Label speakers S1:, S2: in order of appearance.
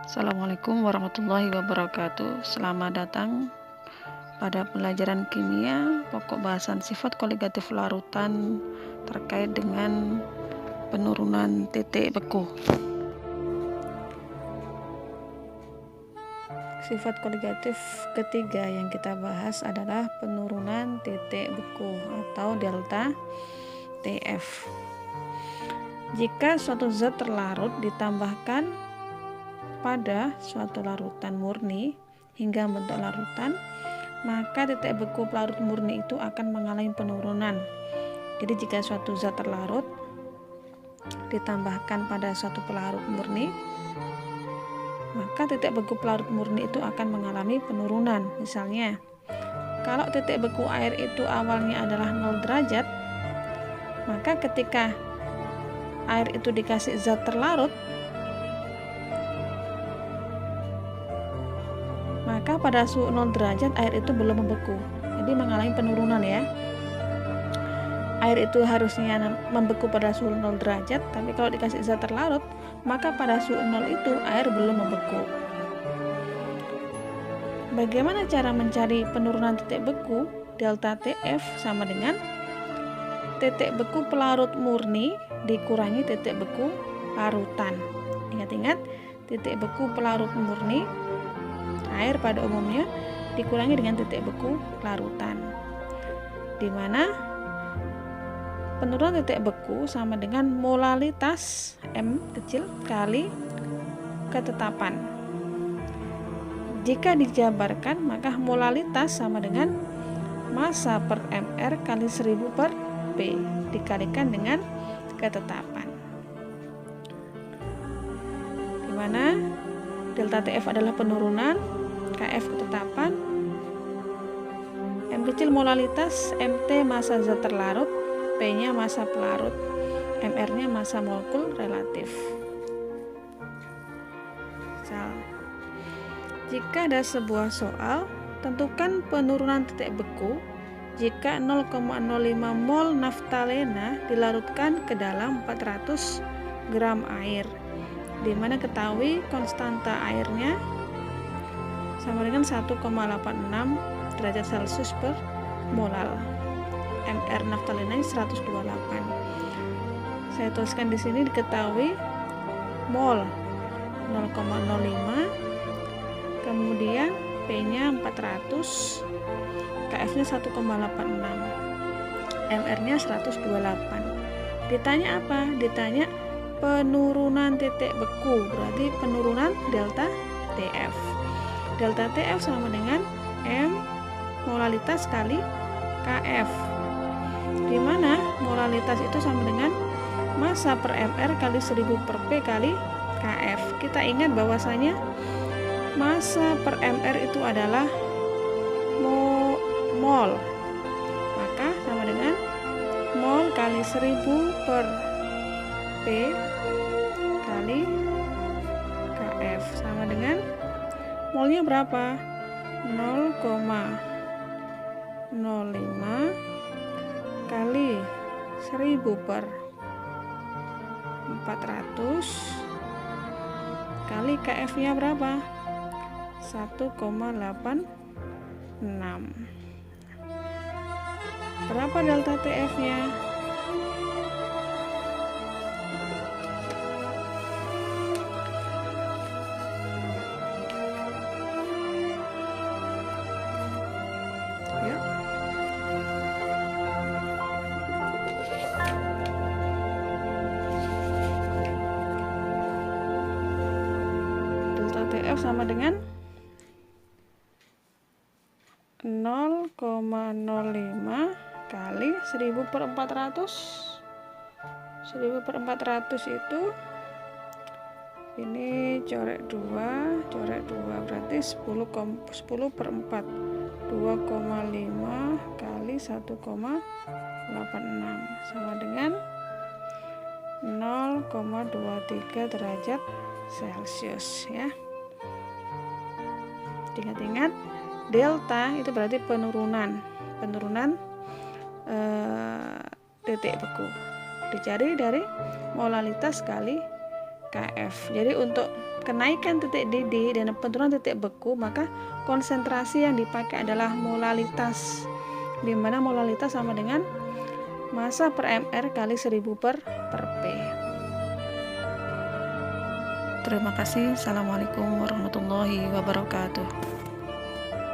S1: Assalamualaikum warahmatullahi wabarakatuh. Selamat datang pada pelajaran kimia pokok bahasan sifat koligatif larutan terkait dengan penurunan titik beku. Sifat koligatif ketiga yang kita bahas adalah penurunan titik beku atau delta TF. Jika suatu zat terlarut ditambahkan pada suatu larutan murni hingga bentuk larutan, maka titik beku pelarut murni itu akan mengalami penurunan. Jadi jika suatu zat terlarut ditambahkan pada suatu pelarut murni, maka titik beku pelarut murni itu akan mengalami penurunan. Misalnya, kalau titik beku air itu awalnya adalah 0 derajat, maka ketika air itu dikasih zat terlarut, maka pada suhu 0 derajat air itu belum membeku, jadi mengalami penurunan ya. Air itu harusnya membeku pada suhu 0 derajat, tapi kalau dikasih zat terlarut, maka pada suhu 0 itu air belum membeku. Bagaimana cara mencari penurunan titik beku? Delta TF sama dengan titik beku pelarut murni dikurangi titik beku larutan. Ingat-ingat, titik beku pelarut murni air pada umumnya dikurangi dengan titik beku larutan, di mana penurunan titik beku sama dengan molalitas M kecil kali ketetapan. Jika dijabarkan, maka molalitas sama dengan massa per mR kali 1000 per P dikalikan dengan ketetapan, di mana delta TF adalah penurunan, KF ketetapan, M kecil molalitas, MT massa zat terlarut, P-nya massa pelarut, MR-nya massa molekul relatif. Jika ada sebuah soal, tentukan penurunan titik beku jika 0,05 mol naftalena dilarutkan ke dalam 400 gram air, di mana ketahui konstanta airnya sama dengan 1,86 derajat Celcius per molal. MR naftalena 128. Saya tuliskan di sini diketahui mol 0,05, kemudian P-nya 400, KF-nya 1,86, MR-nya 128. Ditanya apa? Ditanya penurunan titik beku, berarti penurunan delta TF. Delta TF sama dengan M molalitas kali KF, di mana molalitas itu sama dengan massa per mR kali 1000 per P kali KF. Kita ingat bahwasanya massa per mR itu adalah mol, maka sama dengan mol kali 1000 per P kali KF, sama dengan molnya berapa? 0,05 kali 1000 per 400 kali KF-nya berapa? 1,86. Berapa delta TF-nya? Delta TF sama dengan 0,05 kali 1000 per 400. 1000 per 400 itu ini coret 2 berarti 10 per 4, 2,5 kali 1,86 sama dengan 0,23 derajat Celcius ya. Ingat-ingat, delta itu berarti penurunan titik beku, dicari dari molalitas kali KF. Jadi untuk kenaikan titik didih dan penurunan titik beku, maka konsentrasi yang dipakai adalah molalitas, di mana molalitas sama dengan massa per mR kali 1000 per P. Terima kasih. Assalamualaikum warahmatullahi wabarakatuh.